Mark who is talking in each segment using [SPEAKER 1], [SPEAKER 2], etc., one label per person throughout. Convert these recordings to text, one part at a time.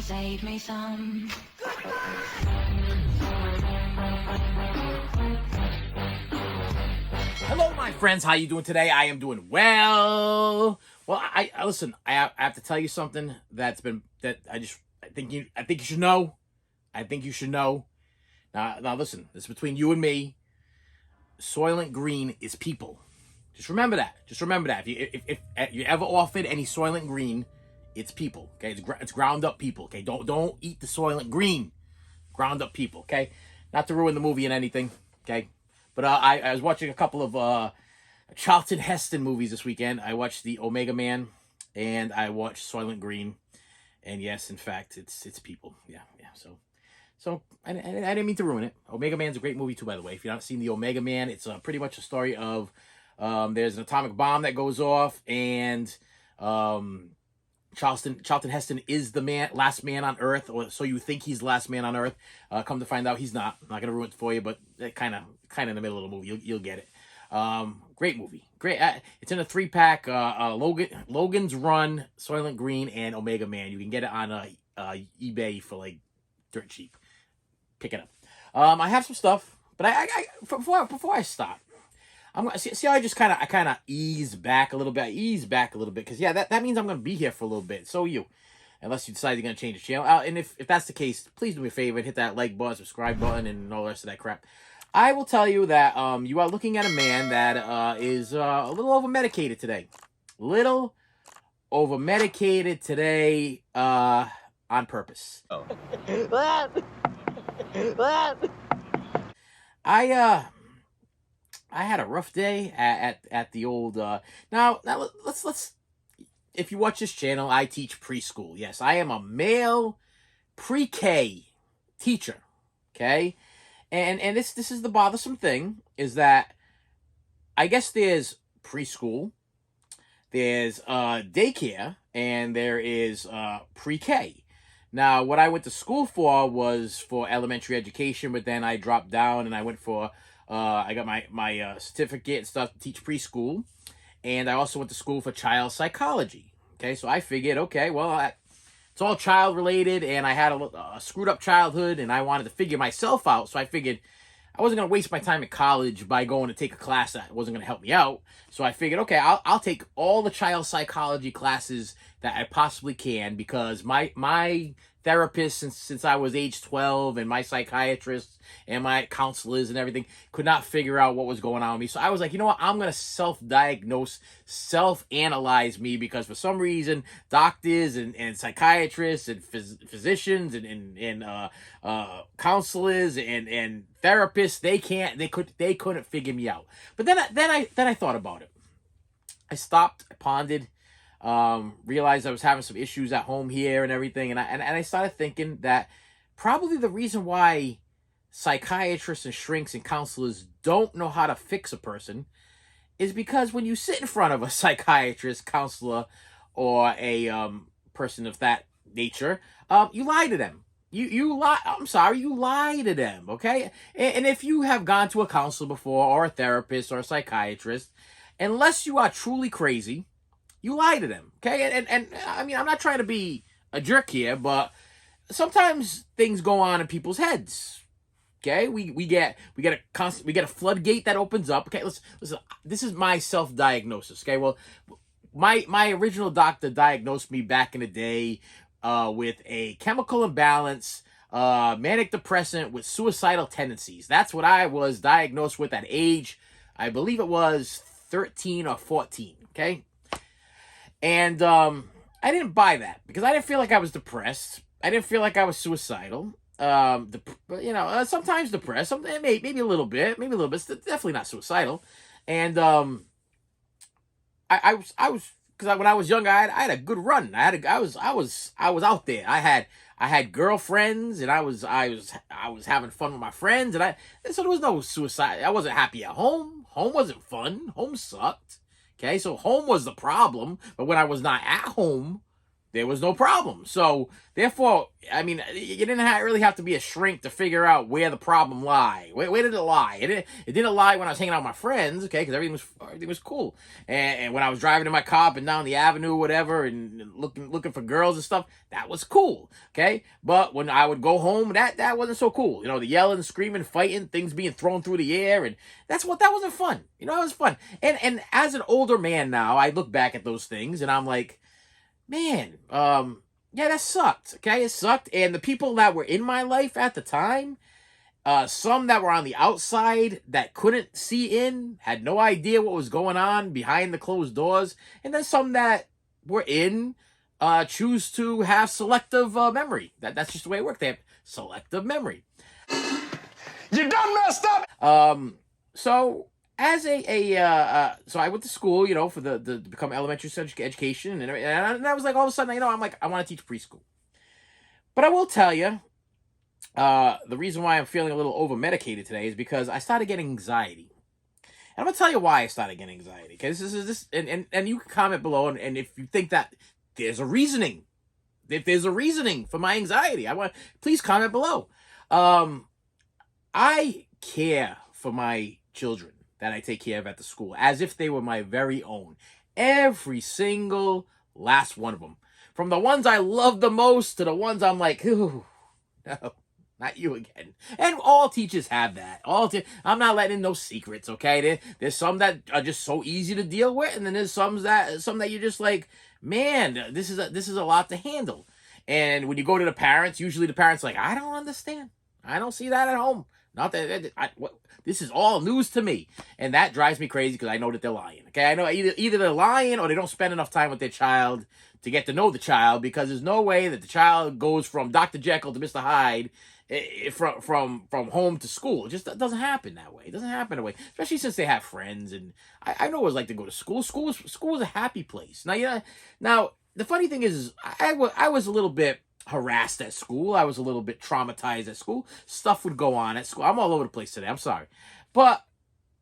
[SPEAKER 1] save me some.
[SPEAKER 2] Hello, my friends. How you doing today? I am doing well. Well, I listen. I have to tell you something I think you should know. I think you should know. Now listen. This is between you and me. Soylent Green is people. Just remember that. If you ever offered any Soylent Green, it's people. Okay, it's ground up people. Okay, don't eat the Soylent Green. Ground up people. Okay, not to ruin the movie and anything. Okay, but I was watching a couple of Charlton Heston movies this weekend. I watched the Omega Man, and I watched Soylent Green, and yes, in fact, it's people. Yeah. So I didn't mean to ruin it. Omega Man's a great movie too, by the way. If you've not seen the Omega Man, it's pretty much a story of there's an atomic bomb that goes off, and Charlton Heston is the last man on Earth, or so you think he's the last man on Earth. Come to find out, he's not. I'm not gonna ruin it for you, but kind of in the middle of the movie, you'll get it. Great movie. Great. It's in a 3-pack. Logan's Run, Soylent Green, and Omega Man. You can get it on eBay for like dirt cheap. Pick it up. I have some stuff, but before I start, I'm gonna see how I just kind of ease back a little bit. Because yeah, that means I'm gonna be here for a little bit. So you, unless you decide you're gonna change the channel. And if that's the case, please do me a favor and hit that like button, subscribe button, and all the rest of that crap. I will tell you that you are looking at a man that is a little over-medicated today. Little over-medicated today on purpose. Oh. I had a rough day at the old now let's if you watch this channel, I teach preschool. Yes, I am a male pre-K teacher. Okay? And this is the bothersome thing, is that I guess there's preschool, there's daycare, and there is pre-K. Now, what I went to school for was for elementary education, but then I dropped down and I went for I got my certificate and stuff to teach preschool, and I also went to school for child psychology. Okay, so I figured, okay, well, it's all child related, and I had a screwed up childhood, and I wanted to figure myself out. So I figured I wasn't going to waste my time at college by going to take a class that wasn't going to help me out. So I figured, okay, I'll take all the child psychology classes that I possibly can, because my therapist since I was age 12, and my psychiatrist and my counselors and everything could not figure out what was going on with me. So I was like, you know what? I'm going to self-diagnose, self-analyze me, because for some reason, doctors and psychiatrists and physicians and counselors and therapists, they couldn't figure me out. But then I thought about it. I stopped, I pondered, realized I was having some issues at home here and everything, and I started thinking that probably the reason why psychiatrists and shrinks and counselors don't know how to fix a person is because when you sit in front of a psychiatrist, counselor, or a person of that nature, you lie to them. You lie. I'm sorry, you lie to them. Okay, and if you have gone to a counselor before, or a therapist, or a psychiatrist, unless you are truly crazy, you lie to them. Okay, and I mean, I'm not trying to be a jerk here, but sometimes things go on in people's heads. Okay, we get a floodgate that opens up. Okay, listen. This is my self-diagnosis. Okay, well, my original doctor diagnosed me back in the day with a chemical imbalance, manic depressant with suicidal tendencies. That's what I was diagnosed with at age, I believe it was 13 or 14. Okay, and I didn't buy that, because I didn't feel like I was depressed. I didn't feel like I was suicidal. Sometimes depressed, maybe a little bit, definitely not suicidal. And I was, because when I was younger, I had a good run. I was out there. I had girlfriends, and I was having fun with my friends, and so there was no suicide. I wasn't happy at home. Home wasn't fun. Home sucked. Okay, so home was the problem. But when I was not at home, there was no problem. So therefore, I mean, you didn't really have to be a shrink to figure out where the problem lie. Where did it lie? It didn't lie when I was hanging out with my friends, okay, because everything was cool. And when I was driving in my car up and down the avenue, whatever, and looking for girls and stuff, that was cool, okay. But when I would go home, that wasn't so cool. You know, the yelling, screaming, fighting, things being thrown through the air, and that wasn't fun. You know, it was fun. And as an older man now, I look back at those things and I'm like, man, yeah, that sucked. Okay, it sucked. And the people that were in my life at the time, some that were on the outside that couldn't see in, had no idea what was going on behind the closed doors, and then some that were in, choose to have selective memory. That's just the way it worked. They have selective memory. You done messed up. So as so I went to school, you know, for the to become elementary education, and I was like, all of a sudden, you know, I'm like, I want to teach preschool. But I will tell you, the reason why I'm feeling a little over medicated today is because I started getting anxiety. And I'm gonna tell you why I started getting anxiety. Because this, and you can comment below, and if you think that there's a reasoning, if there's a reasoning for my anxiety, please comment below. I care for my children that I take care of at the school as if they were my very own. Every single last one of them. From the ones I love the most to the ones I'm like, ooh, no, not you again. And all teachers have that. I'm not letting in no secrets, okay? There's some that are just so easy to deal with, and then there's some that you're just like, man, this is a lot to handle. And when you go to the parents, usually the parents are like, I don't understand. I don't see that at home. Not that this is all news to me, and that drives me crazy because I know that they're lying. Okay, I know either they're lying or they don't spend enough time with their child to get to know the child, because there's no way that the child goes from Dr. Jekyll to Mr. Hyde from home to school. It just doesn't happen that way. It doesn't happen that way, especially since they have friends. And I know what it's like to go to school. School is a happy place. Now the funny thing is I was a little bit harassed at school. I was a little bit traumatized at school. Stuff would go on at school. I'm all over the place today. I'm sorry. But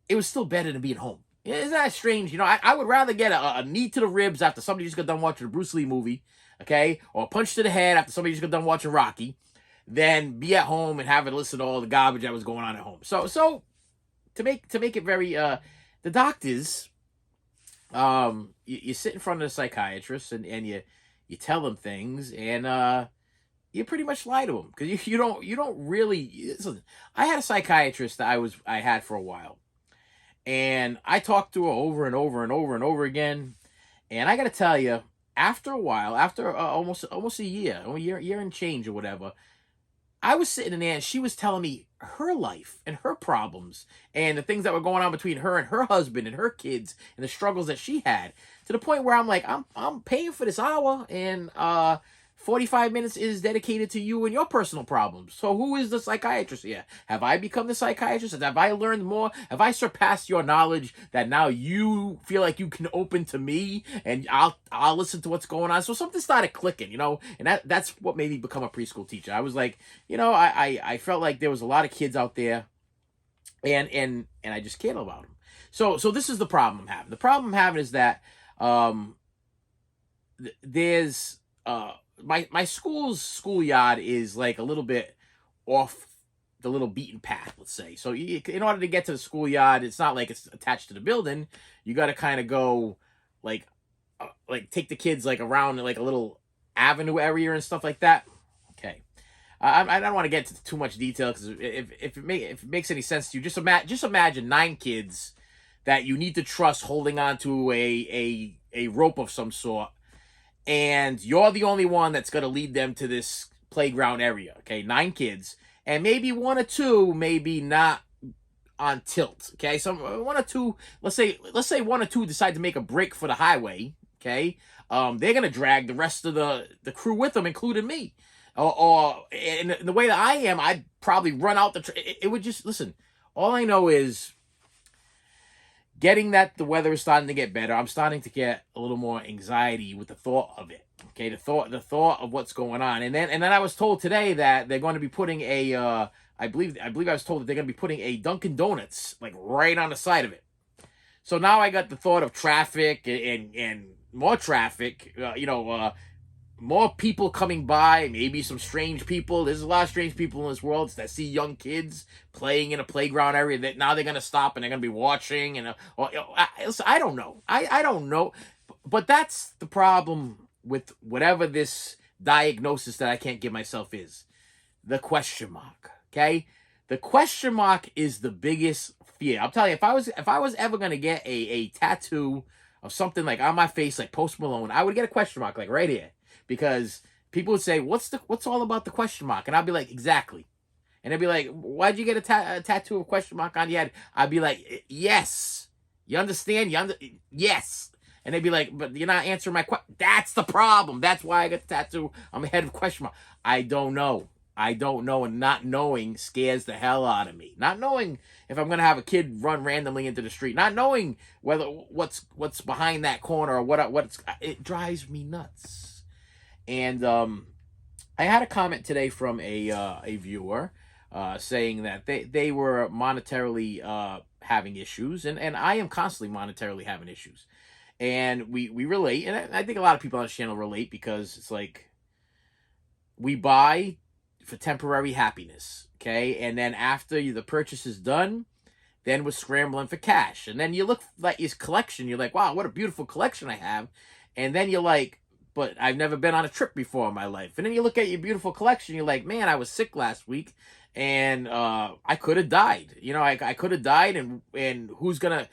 [SPEAKER 2] it was still better than being home. Isn't that strange? You know, I would rather get a knee to the ribs after somebody just got done watching a Bruce Lee movie, okay? Or a punch to the head after somebody just got done watching Rocky, than be at home and having to listen to all the garbage that was going on at home. So to make it very, the doctors, you sit in front of the psychiatrist and you tell them things, and you pretty much lie to them, because you don't really listen. I had a psychiatrist that I had for a while, and I talked to her over and over and over and over again, and I got to tell you, after a while, after almost a year and change or whatever, I was sitting in there and she was telling me her life and her problems and the things that were going on between her and her husband and her kids and the struggles that she had, to the point where I'm like, I'm paying for this hour, and 45 minutes is dedicated to you and your personal problems. So who is the psychiatrist here? Have I become the psychiatrist? Have I learned more? Have I surpassed your knowledge that now you feel like you can open to me and I'll listen to what's going on? So something started clicking, you know, and that's what made me become a preschool teacher. I was like, you know, I felt like there was a lot of kids out there, and I just cared about them. So this is the problem I'm having. The problem I'm having is that there's my school's schoolyard is like a little bit off the little beaten path, let's say. So in order to get to the schoolyard, it's not like it's attached to the building. You got to kind of go like take the kids like around like a little avenue area and stuff like that. Okay. I don't want to get into too much detail, because if it makes any sense to you, just imagine 9 kids that you need to trust holding on to a rope of some sort, and you're the only one that's going to lead them to this playground area. Okay, 9 kids, and maybe 1 or 2 maybe not on tilt. Okay, so 1 or 2, let's say 1 or 2 decide to make a break for the highway. Okay, they're going to drag the rest of the crew with them, including me. Or in the way that I am, I'd probably run out it would just, listen, all I know is getting that the weather is starting to get better, I'm starting to get a little more anxiety with the thought of it. Okay, the thought of what's going on. And then I was told today that they're going to be putting I believe I was told that they're going to be putting a Dunkin' Donuts like right on the side of it. So now I got the thought of traffic and more traffic, more people coming by, maybe some strange people. There's a lot of strange people in this world that see young kids playing in a playground area that now they're going to stop and they're going to be watching. And I don't know. I don't know. But that's the problem with whatever this diagnosis that I can't give myself is. The question mark. Okay? The question mark is the biggest fear. I'm telling you, if I was ever going to get a tattoo of something like on my face, like Post Malone, I would get a question mark like right here. Because people would say, what's all about the question mark? And I'd be like, exactly. And they'd be like, why'd you get a tattoo of a question mark on your head? I'd be like, yes. You understand? Yes. And they'd be like, but you're not answering my question. That's the problem. That's why I got the tattoo on my head of question mark. I don't know. And not knowing scares the hell out of me. Not knowing if I'm gonna have a kid run randomly into the street. Not knowing whether what's behind that corner or it drives me nuts. And I had a comment today from a viewer saying that they were monetarily having issues, and I am constantly monetarily having issues, and we relate, and I think a lot of people on this channel relate because it's like we buy for temporary happiness, okay, and then after the purchase is done, then we're scrambling for cash, and then you look like his collection, you're like, wow, what a beautiful collection I have, and then you're like, but I've never been on a trip before in my life. And then you look at your beautiful collection, you're like, man, I was sick last week, and I could have died. You know, I could have died, and who's gonna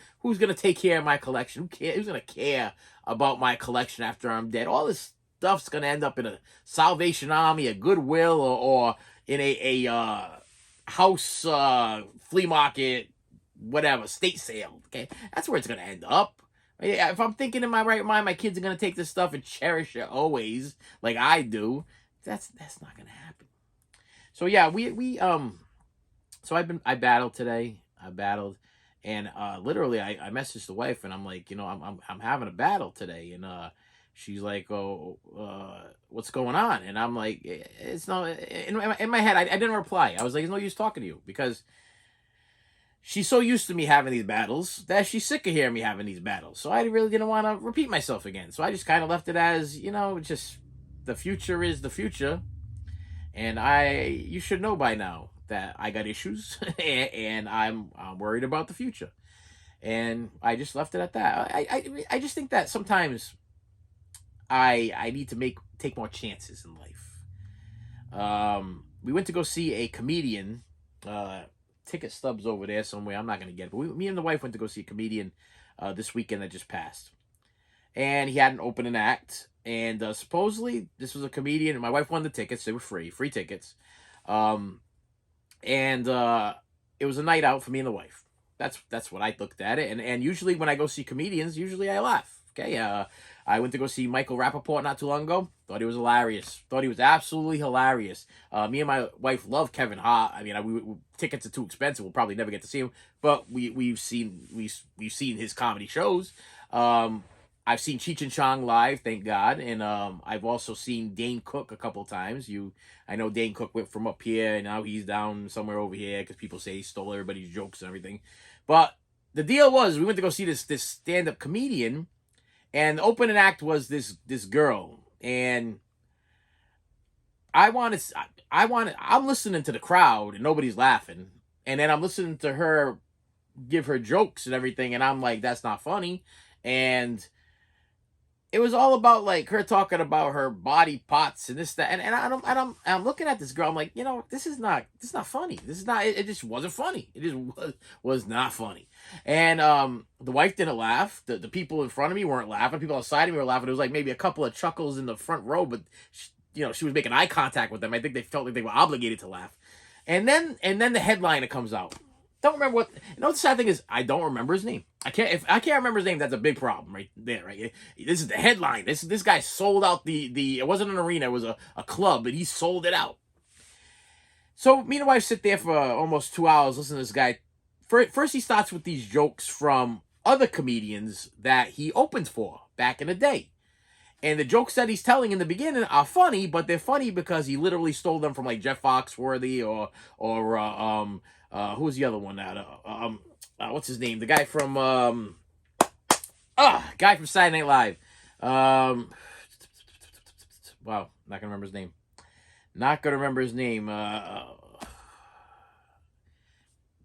[SPEAKER 2] take care of my collection? Who's gonna care about my collection after I'm dead? All this stuff's gonna end up in a Salvation Army, a Goodwill, or in a house flea market, whatever, state sale. Okay, that's where it's gonna end up. If I'm thinking in my right mind, my kids are gonna take this stuff and cherish it always, like I do. That's not gonna happen. So yeah, so I battled today. I battled, and literally I messaged the wife, and I'm like, you know, I'm having a battle today, and she's like, oh, what's going on? And I'm like, it's no, in my head, I didn't reply. I was like, it's no use talking to you because she's so used to me having these battles that she's sick of hearing me having these battles. So I really didn't want to repeat myself again. So I just kind of left it as, you know, just the future is the future. And you should know by now that I got issues and I'm worried about the future. And I just left it at that. I just think that sometimes I need to take more chances in life. We went to go see a comedian, ticket stubs over there somewhere. I'm not going to get it. But me and the wife went to go see a comedian this weekend that just passed. And he had an opening act. And supposedly this was a comedian. And my wife won the tickets. They were free tickets. And it was a night out for me and the wife. That's what I looked at it. And usually when I go see comedians, usually I laugh. Okay, I went to go see Michael Rappaport not too long ago. Thought he was hilarious. Thought he was absolutely hilarious. Me and my wife love Kevin Hart. I mean, tickets are too expensive. We'll probably never get to see him. But we've seen his comedy shows. I've seen Cheech and Chong live, thank God, and I've also seen Dane Cook a couple times. I know Dane Cook went from up here, and now he's down somewhere over here because people say he stole everybody's jokes and everything. But the deal was, we went to go see this stand-up comedian. And the opening act was this girl, and I'm listening to the crowd, and nobody's laughing, and then I'm listening to her give her jokes and everything, and I'm like, that's not funny, and it was all about like her talking about her body parts and this that, and I'm looking at this girl, I'm like, you know, this is not funny. This is not. It just wasn't funny. It just was not funny. And the wife didn't laugh. The people in front of me weren't laughing. People outside of me were laughing. There was like maybe a couple of chuckles in the front row, but she was making eye contact with them. I think they felt like they were obligated to laugh. And then the headliner comes out. Don't remember what. You know what the sad thing is? I don't remember his name. If I can't remember his name, that's a big problem right there. Right. This is the headline. This guy sold out the. It wasn't an arena. It was a club, but he sold it out. So me and the wife sit there for almost 2 hours listening to this guy. First, he starts with these jokes from other comedians that he opened for back in the day. And the jokes that he's telling in the beginning are funny, but they're funny because he literally stole them from like Jeff Foxworthy or who's the other one now? What's his name? The guy from Saturday Night Live. Wow, not gonna remember his name. Not gonna remember his name.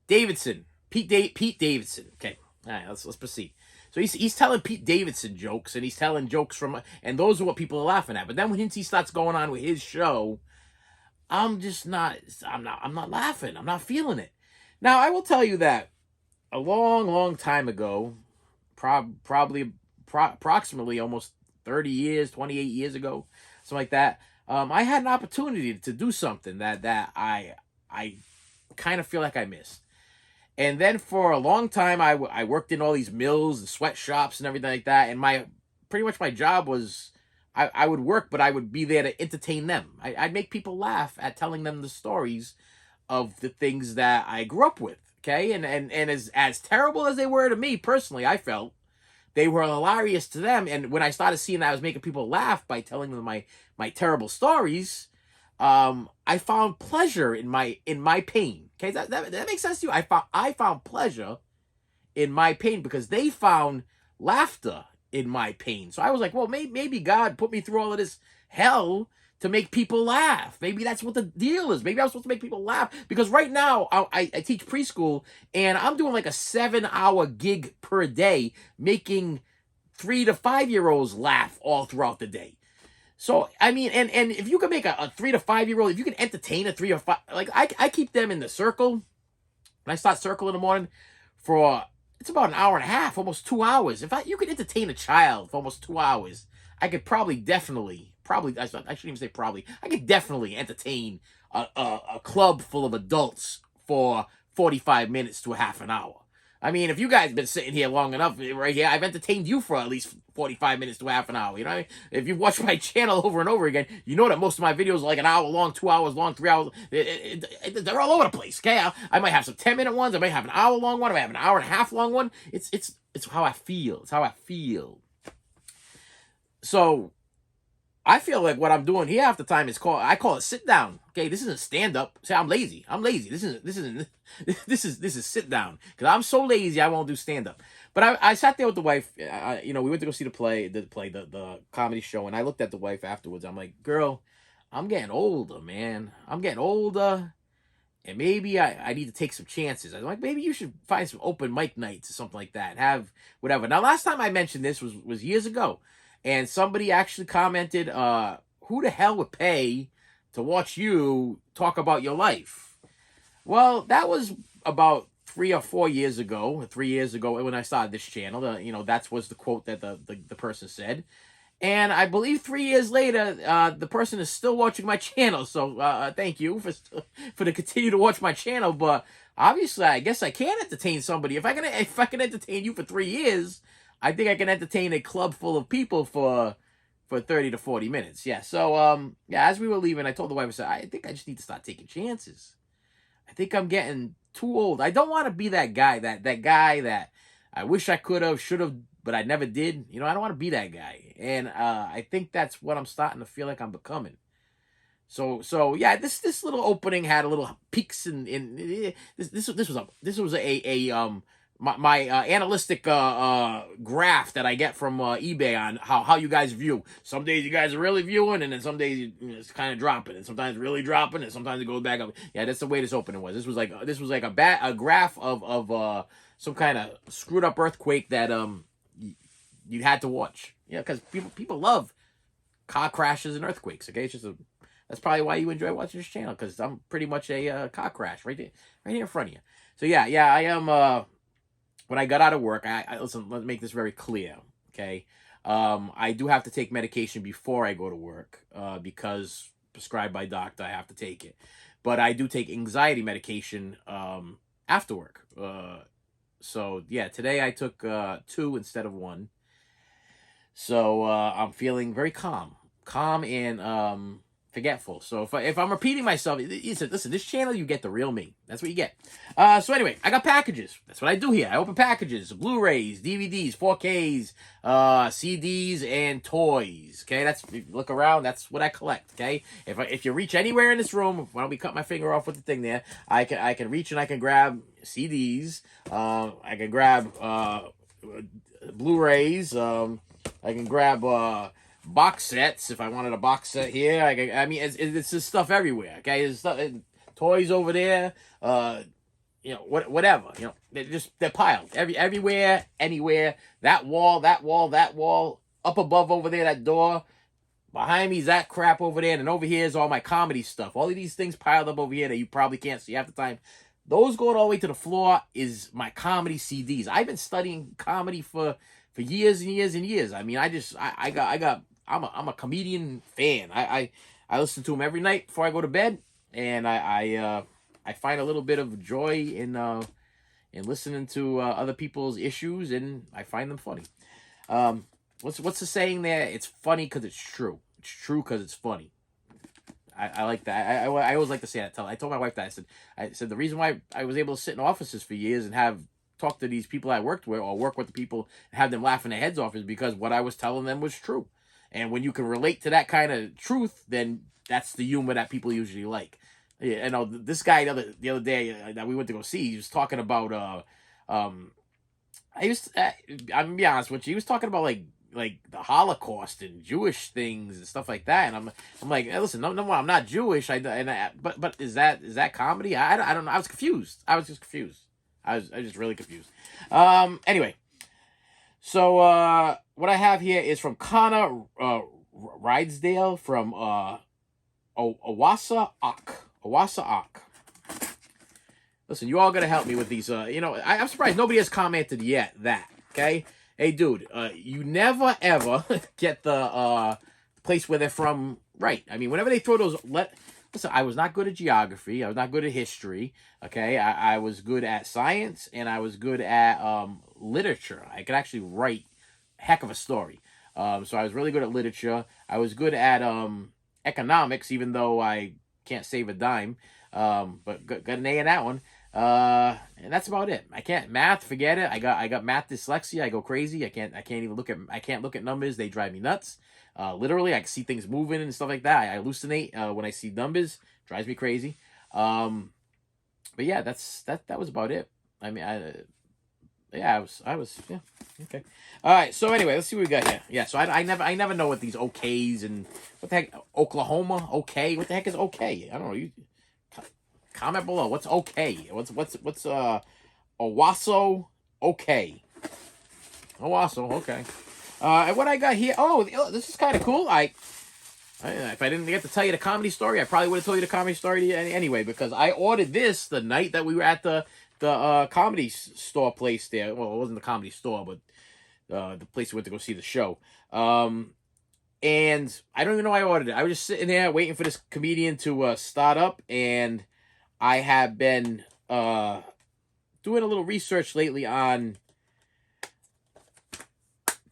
[SPEAKER 2] Davidson. Pete Davidson. Okay. All right, let's proceed. So he's telling Pete Davidson jokes, and he's telling jokes from, and those are what people are laughing at. But then when he starts going on with his show, I'm not laughing. I'm not feeling it. Now I will tell you that a long time ago, approximately almost 30 years, 28 years ago, something like that. I had an opportunity to do something that I kind of feel like I missed. And then for a long time, I worked in all these mills and sweatshops and everything like that. And pretty much my job was I would work, but I would be there to entertain them. I'd make people laugh at telling them the stories of the things that I grew up with. Okay, and as terrible as they were to me personally, I felt they were hilarious to them. And when I started seeing that I was making people laugh by telling them my terrible stories, I found pleasure in my pain. Okay, that makes sense to you. I found pleasure in my pain because they found laughter in my pain. So I was like, well, maybe God put me through all of this hell to make people laugh. Maybe that's what the deal is. Maybe I'm supposed to make people laugh because right now I teach preschool and I'm doing like a 7-hour gig per day, making 3 to 5-year-olds laugh all throughout the day. So I mean, and if you can make a 3 to 5-year-old, if you can entertain a 3 or 5, like I keep them in the circle. When I start circle in the morning for it's about an hour and a half, almost 2 hours. If you could entertain a child for almost 2 hours, I could definitely, I shouldn't even say probably, I could definitely entertain a club full of adults for 45 minutes to a half an hour. I mean, if you guys been sitting here long enough right here, I've entertained you for at least 45 minutes to half an hour. You know what I mean? If you've watched my channel over and over again, you know that most of my videos are like an hour long, 2 hours long, 3 hours. They're all over the place, okay? I might have some 10-minute ones. I might have an hour long one. I might have an hour and a half long one. It's how I feel. It's how I feel. So I feel like what I'm doing here half the time I call it sit down. Okay, this isn't stand up. See, I'm lazy. This is sit down because I'm so lazy. I won't do stand up. But I sat there with the wife. We went to go see the comedy show, and I looked at the wife afterwards. I'm like, girl, I'm getting older, man. I'm getting older, and maybe I need to take some chances. I'm like, maybe you should find some open mic nights or something like that. Have whatever. Now, last time I mentioned this was years ago. And somebody actually commented, who the hell would pay to watch you talk about your life? Well, that was about 3 or 4 years ago, 3 years ago when I started this channel. That was the quote that the person said. And I believe 3 years later, the person is still watching my channel. So thank you for to continue to watch my channel. But obviously, I guess I can entertain somebody. If I can entertain you for 3 years, I think I can entertain a club full of people for 30 to 40 minutes. Yeah. So as we were leaving, I told the wife, I said, I think I just need to start taking chances. I think I'm getting too old. I don't want to be that guy, that guy that I wish I could have, should have, but I never did. I don't want to be that guy. And I think that's what I'm starting to feel like I'm becoming. So yeah, this little opening had a little peaks in this was my analytic graph that I get from eBay on how you guys view. Some days you guys are really viewing, and then some days it's kind of dropping, and sometimes really dropping, and sometimes it goes back up. Yeah, that's the way this opening was. This was like a graph of some kind of screwed up earthquake that you had to watch. Yeah, because people love car crashes and earthquakes. Okay, that's probably why you enjoy watching this channel, because I'm pretty much a car crash right here in front of you. So yeah, I am. When I got out of work, listen, let's make this very clear, okay? I do have to take medication before I go to work because prescribed by doctor, I have to take it. But I do take anxiety medication after work. So, yeah, today I took 2 instead of 1. So I'm feeling very calm and forgetful. So if I'm repeating myself, listen, this channel, you get the real me. That's what you get. So anyway, I got packages. That's what I do here. I open packages, Blu-rays, DVDs, 4Ks, CDs, and toys. Okay, if you look around, that's what I collect. Okay, if you reach anywhere in this room, why don't we cut my finger off with the thing there? I can reach and I can grab CDs. I can grab Blu-rays. I can grab box sets. If I wanted a box set here, I mean, it's just stuff everywhere. Okay, there's stuff, toys over there. Whatever. They're piled everywhere, anywhere. That wall, that wall, that wall. Up above over there, that door. Behind me is that crap over there, and over here is all my comedy stuff. All of these things piled up over here that you probably can't see half the time. Those going all the way to the floor is my comedy CDs. I've been studying comedy for years and years and years. I mean, I'm a comedian fan. I listen to them every night before I go to bed, and I find a little bit of joy in listening to other people's issues, and I find them funny. What's the saying there? It's funny because it's true. It's true because it's funny. I like that. I always like to say that. I told my wife that. I said the reason why I was able to sit in offices for years and have talk to these people I worked with or work with the people and have them laughing their heads off is because what I was telling them was true. And when you can relate to that kind of truth, then that's the humor that people usually like. Yeah, I know this guy the other day that we went to go see. He was talking about I'm gonna be honest with you. He was talking about like the Holocaust and Jewish things and stuff like that. And I'm like, hey, listen, no, I'm not Jewish. But is that comedy? I don't know. I was confused. I was just confused. I was just really confused. Anyway, so what I have here is from Connor Rydesdale from Owassa Ak. Listen, you all gotta help me with these. I'm surprised nobody has commented yet. Okay. Hey, dude, you never ever get the place where they're from right. I mean, whenever they throw those, listen, I was not good at geography. I was not good at history. Okay, I was good at science, and I was good at literature. I could actually write a heck of a story. So I was really good at literature. I was good at economics, even though I can't save a dime. But got an A in that one. And that's about it. I can't math, forget it. I got math dyslexia. I go crazy. I can't look at numbers. They drive me nuts. Literally, I can see things moving and stuff like that. I hallucinate when I see numbers. Drives me crazy. But yeah, that was about it. I mean, I was yeah, okay. All right. So anyway, let's see what we got here. Yeah. So I never know what these okays and what the heck Oklahoma okay. What the heck is okay? I don't know. You comment below. What's okay? What's Owasso okay? Owasso okay. And what I got here? Oh, this is kind of cool. If I didn't get to tell you the comedy story, I probably would have told you the comedy story anyway, because I ordered this the night that we were at the comedy store place there. Well, it wasn't the comedy store, but the place we went to go see the show. And I don't even know why I ordered it. I was just sitting there waiting for this comedian to start up, and I have been doing a little research lately on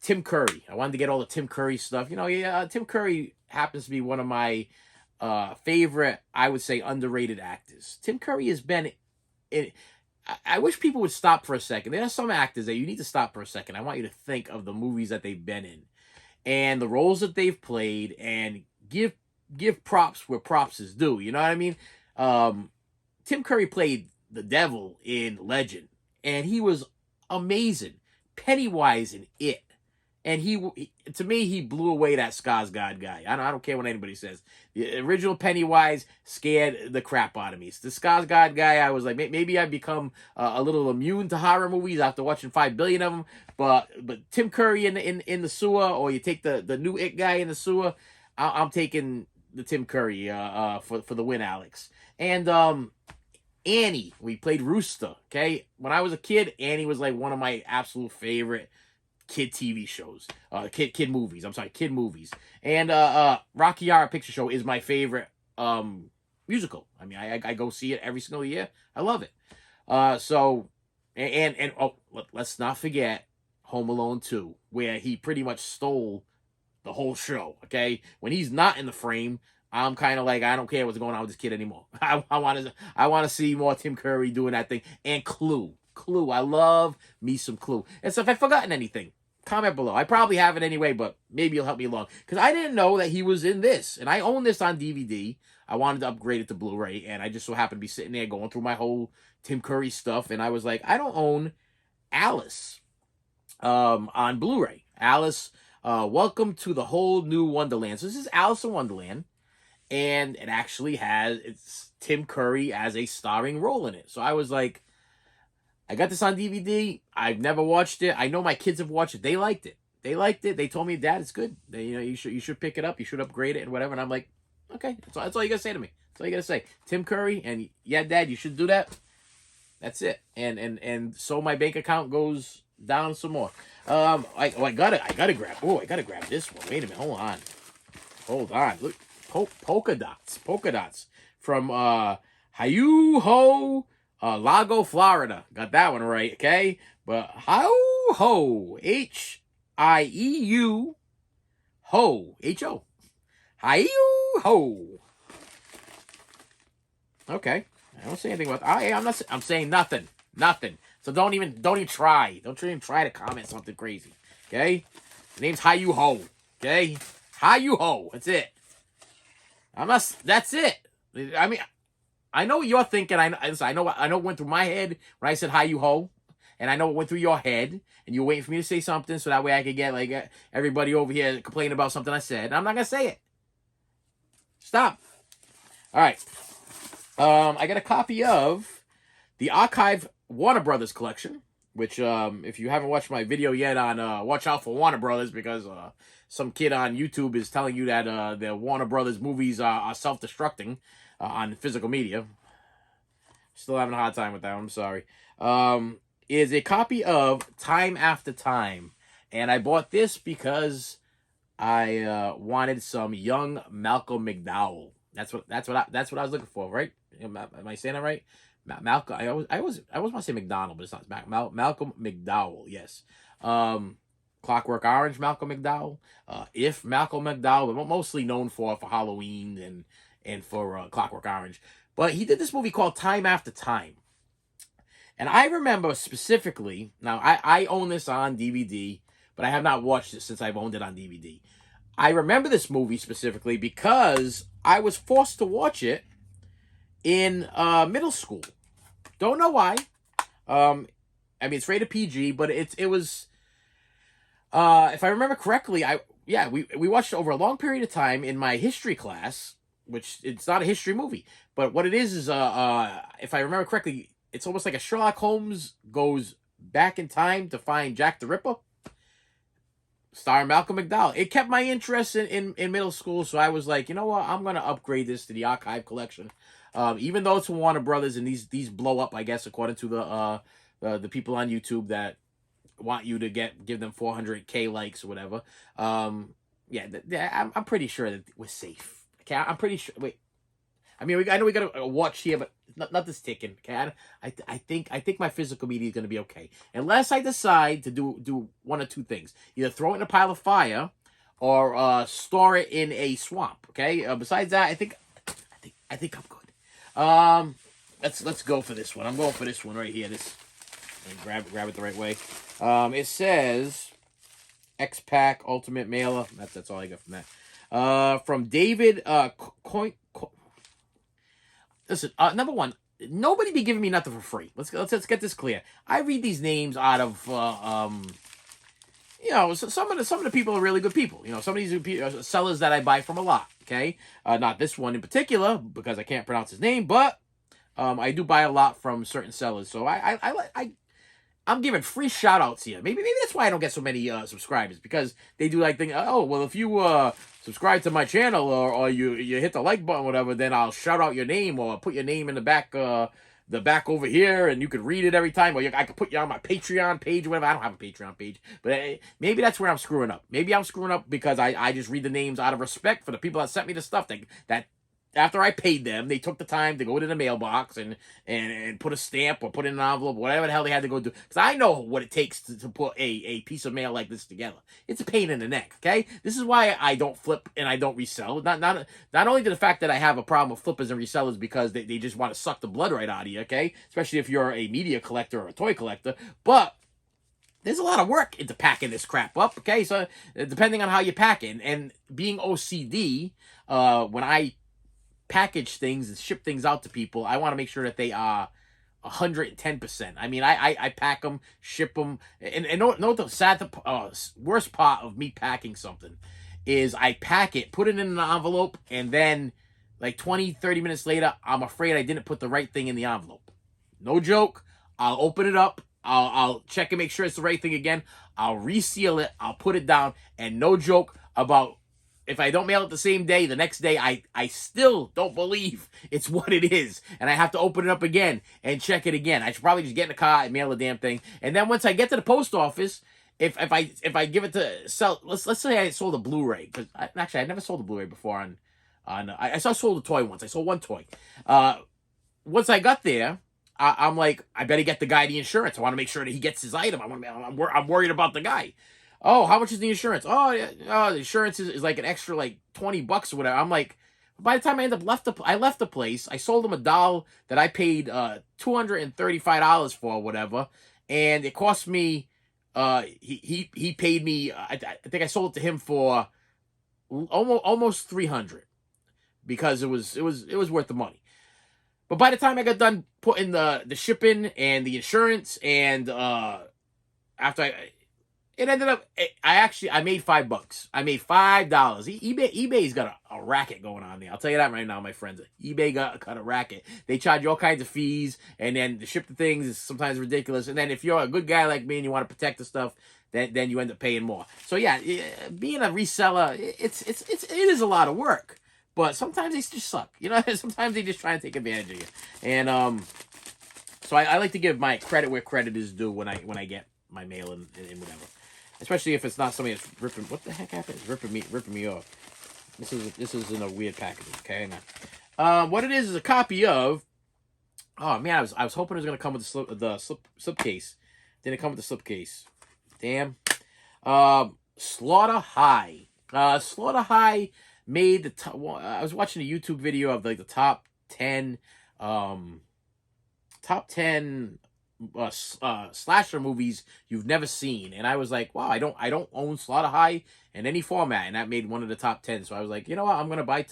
[SPEAKER 2] Tim Curry. I wanted to get all the Tim Curry stuff. Tim Curry happens to be one of my favorite, I would say, underrated actors. Tim Curry has been in... I wish people would stop for a second. There are some actors that you need to stop for a second. I want you to think of the movies that they've been in and the roles that they've played and give props where props is due. You know what I mean? Tim Curry played the devil in Legend, and he was amazing. Pennywise in It. And to me, he blew away that Skarsgård guy. I don't care what anybody says. The original Pennywise scared the crap out of me. The Skarsgård guy, I was like, maybe I've become a little immune to horror movies after watching 5 billion of them. But Tim Curry in the sewer, or you take the new It guy in the sewer, I'm taking the Tim Curry for the win, Alex. And Annie, we played Rooster. Okay, when I was a kid, Annie was like one of my absolute favorite kid TV shows, kid movies. I'm sorry, kid movies. And Rocky Horror Picture Show is my favorite musical. I mean, I go see it every single year. I love it. Let's not forget Home Alone 2, where he pretty much stole the whole show. Okay, when he's not in the frame, I'm kind of like, I don't care what's going on with this kid anymore. I want to see more Tim Curry doing that thing. And Clue. I love me some Clue. And so if I've forgotten anything, comment below. I probably have it anyway, but maybe you'll help me along. Because I didn't know that he was in this. And I own this on DVD. I wanted to upgrade it to Blu-ray. And I just so happened to be sitting there going through my whole Tim Curry stuff. And I was like, I don't own Alice on Blu-ray. Alice Welcome to the Whole New Wonderland. So this is Alice in Wonderland, and it actually it's Tim Curry as a starring role in it. So I was like, I got this on DVD. I've never watched it. I know my kids have watched it. They liked it. They liked it. They told me, Dad, it's good. You should pick it up. You should upgrade it and whatever. And I'm like, okay, that's all you gotta say to me. That's all you gotta say. Tim Curry, and yeah, Dad, you should do that. That's it. And so my bank account goes down some more. I gotta grab. Oh, I gotta grab this one. Wait a minute. Hold on. Look, polka dots from Hiu Ho, Lago, Florida. Got that one right. Okay, but Hiu Ho, HIEU Ho, HO, Hiu Ho. Okay. I don't say anything about that. I'm saying nothing. So don't even try. Don't even try to comment something crazy. Okay? The name's Hiyu Ho. Okay? Hiyu Ho. That's it. That's it. I mean, I know what you're thinking. I know what went through my head when I said Hiyu Ho. And I know what went through your head. And you're waiting for me to say something so that way I could get like everybody over here complaining about something I said. And I'm not gonna say it. Stop. All right. I got a copy of the Archive Warner Brothers collection, which, if you haven't watched my video yet on watch out for Warner Brothers, because some kid on YouTube is telling you that the Warner Brothers movies are self-destructing on physical media. Still having a hard time with that. I'm sorry. Is a copy of Time After Time, and I bought this because I wanted some young Malcolm McDowell. That's what I was looking for, right? Am I saying that right? Malcolm. I always want to say McDonald, but it's not. Malcolm McDowell. Yes. Clockwork Orange. Malcolm McDowell. If Malcolm McDowell, but mostly known for Halloween and for Clockwork Orange. But he did this movie called Time After Time, and I remember specifically. Now I own this on DVD, but I have not watched it since I've owned it on DVD. I remember this movie specifically because I was forced to watch it in middle school. Don't know why. I mean, it's rated PG, but it was, if I remember correctly, we watched it over a long period of time in my history class, which it's not a history movie, but what it is if I remember correctly, it's almost like a Sherlock Holmes goes back in time to find Jack the Ripper. Starring Malcolm McDowell. It kept my interest in middle school, so I was like, you know what? I'm gonna upgrade this to the Archive collection. Even though it's from Warner Brothers, and these blow up, I guess, according to the people on YouTube that want you to give them 400K likes or whatever. I'm pretty sure that we're safe. Okay, I'm pretty sure. Wait, I mean, I know we got a watch here, but nothing's ticking. Okay, I think my physical media is gonna be okay, unless I decide to do one or two things: either throw it in a pile of fire, or store it in a swamp. Okay. Besides that, I think I'm good. Let's go for this one. I'm going for this one right here. This, grab it the right way. It says X-Pack Ultimate Mailer. That's all I got from that. From David Listen, number one, nobody be giving me nothing for free. Let's get this clear. I read these names out of some of the people are really good people. Some of these sellers that I buy from a lot. Okay, not this one in particular because I can't pronounce his name, but I do buy a lot from certain sellers. So I'm giving free shout outs here. Maybe that's why I don't get so many subscribers, because they do like think, oh, well, if you subscribe to my channel or you hit the like button, whatever, then I'll shout out your name or put your name in the back over here, and you can read it every time. Or I could put you on my Patreon page or whatever. I don't have a Patreon page, but maybe that's where I'm screwing up. Maybe I'm screwing up because I just read the names out of respect for the people that sent me the stuff that after I paid them, they took the time to go to the mailbox and put a stamp or put in an envelope, whatever the hell they had to go do. Because I know what it takes to put a piece of mail like this together. It's a pain in the neck, okay? This is why I don't flip and I don't resell. Not only the fact that I have a problem with flippers and resellers because they just want to suck the blood right out of you, okay? Especially if you're a media collector or a toy collector. But there's a lot of work into packing this crap up, okay? So depending on how you pack it. And being OCD, when I package things and ship things out to people, I want to make sure that they are 110%. I mean, I pack them, ship them, and know what the worst part of me packing something is I pack it, put it in an envelope, and then like 20, 30 minutes later, I'm afraid I didn't put the right thing in the envelope. No joke. I'll open it up. I'll check and make sure it's the right thing again. I'll reseal it. I'll put it down. And no joke, about if I don't mail it the same day, the next day I still don't believe it's what it is. And I have to open it up again and check it again. I should probably just get in the car and mail the damn thing. And then once I get to the post office, if I give it to sell, let's say I sold a Blu-ray, because actually I never sold a Blu-ray before I sold a toy once. I sold one toy. Once I got there, I'm like, I better get the guy the insurance. I want to make sure that he gets his item. I'm worried about the guy. Oh, how much is the insurance? Oh, yeah, the insurance is like an extra like $20 or whatever. I'm like, by the time I left the place, I sold him a doll that I paid $235 for or whatever, and it cost me. He paid me. I think I sold it to him for almost $300 because it was worth the money. But by the time I got done putting the shipping and the insurance and after it ended up, I made $5. I made $5. eBay's got a racket going on there. I'll tell you that right now, my friends. eBay got a racket. They charge you all kinds of fees, and then to ship the things is sometimes ridiculous. And then if you're a good guy like me and you want to protect the stuff, then you end up paying more. So yeah, being a reseller, it is a lot of work. But sometimes they just suck. You know, sometimes they just try and take advantage of you. And so I like to give my credit where credit is due when I get my mail and whatever. Especially if it's not somebody that's ripping. What the heck happened? It's ripping me off. This is in a weird packaging. Okay, hang on. What it is a copy of. Oh man, I was hoping it was gonna come with the slipcase. Didn't come with the slipcase. Damn. Slaughter High. Slaughter High made the top. I was watching a YouTube video of like the top 10 slasher movies you've never seen, and I was like, wow, I don't own Slaughter High in any format, and that made one of the top 10. So I was like, you know what, I'm gonna buy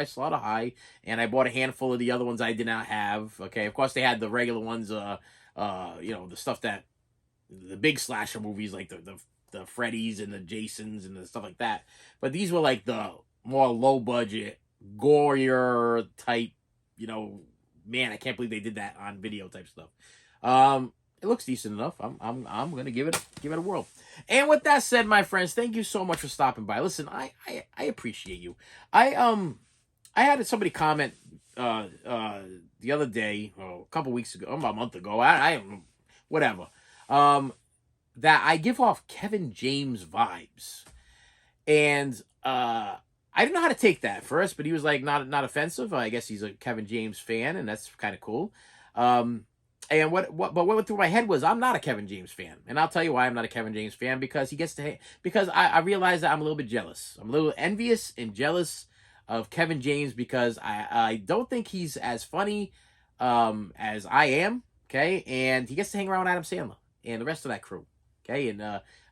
[SPEAKER 2] Slaughter High, and I bought a handful of the other ones I did not have. Okay, of course they had the regular ones, the stuff that the big slasher movies like the Freddys and the Jasons and the stuff like that, but these were like the more low budget, gorier type, man, I can't believe they did that on video type stuff. It looks decent enough. I'm gonna give it a whirl. And with that said, my friends, thank you so much for stopping by. Listen, I appreciate you. I had somebody comment the other day, a couple weeks ago, about a month ago. I whatever. That I give off Kevin James vibes, and I didn't know how to take that at first, but he was like, not offensive. I guess he's a Kevin James fan, and that's kind of cool. And what went through my head was, I'm not a Kevin James fan, and I'll tell you why I'm not a Kevin James fan, because because I realize that I'm a little bit jealous. I'm a little envious and jealous of Kevin James, because I don't think he's as funny as I am. Okay, and he gets to hang around Adam Sandler and the rest of that crew. Okay, and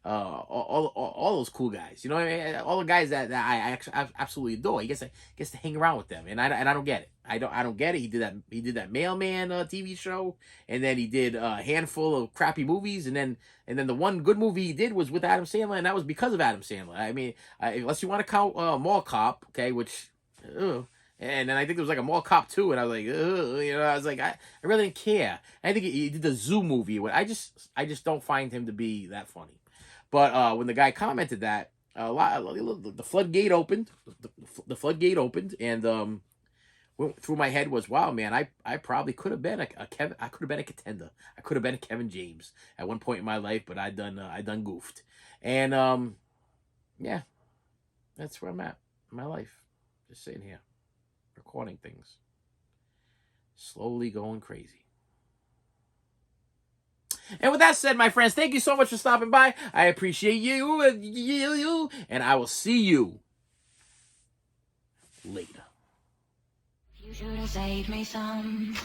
[SPEAKER 2] all those cool guys, what I mean? All the guys that I absolutely adore. He gets to hang around with them, and I don't get it. I don't get it. He did that Mailman TV show, and then he did a handful of crappy movies, and then the one good movie he did was with Adam Sandler, and that was because of Adam Sandler. I mean, unless you want to count Mall Cop, okay, which. And then I think there was like a Mall Cop 2, and I was like, I was like, I really didn't care. I think he did the Zoo movie. I just don't find him to be that funny. But when the guy commented that, the floodgate opened. The floodgate opened, and went through my head was, wow, man, I probably could have been a Kevin. I could have been a contender. I could have been a Kevin James at one point in my life, but I done goofed. And yeah, that's where I'm at in my life. Just sitting here, recording things, slowly going crazy. And with that said, my friends, thank you so much for stopping by. I appreciate you, and I will see you later. You should have saved me some.